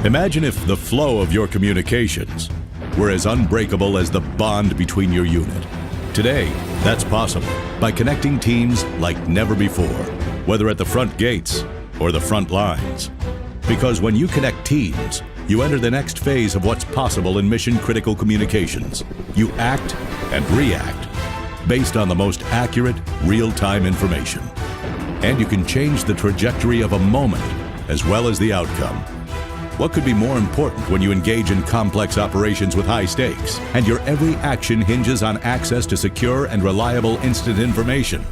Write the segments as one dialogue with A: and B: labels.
A: Imagine if the flow of your communications were as unbreakable as the bond between your unit. Today, that's possible by connecting teams like never before, whether at the front gates or the front lines. Because when you connect teams, you enter the next phase of what's possible in mission-critical communications. You act and react based on the most accurate, real-time information. And you can change the trajectory of a moment as well as the outcome. What could be more important when you engage in complex operations with high stakes, and your every action hinges on access to secure and reliable instant information?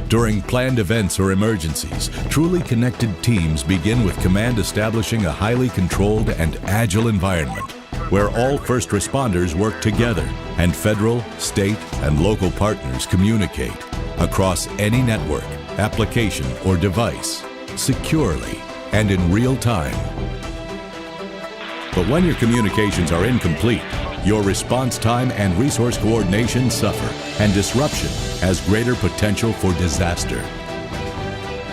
A: During planned events or emergencies, truly connected teams begin with command establishing a highly controlled and agile environment where all first responders work together and federal, state, and local partners communicate across any network, application, or device securely and in real time. But when your communications are incomplete, your response time and resource coordination suffer, and disruption has greater potential for disaster.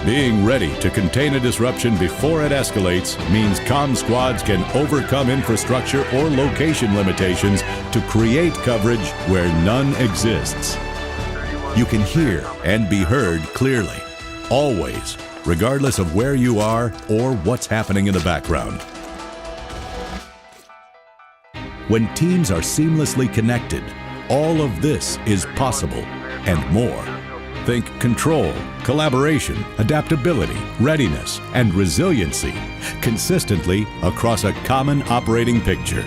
A: Being ready to contain a disruption before it escalates means comm squads can overcome infrastructure or location limitations to create coverage where none exists. You can hear and be heard clearly, always, regardless of where you are or what's happening in the background. When teams are seamlessly connected, all of this is possible and more. Think control, collaboration, adaptability, readiness, and resiliency consistently across a common operating picture.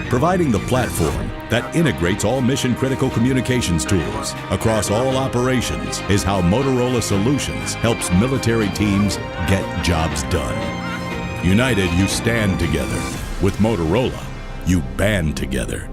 A: Providing the platform that integrates all mission-critical communications tools across all operations is how Motorola Solutions helps military teams get jobs done. United, you stand together. With Motorola, you band together.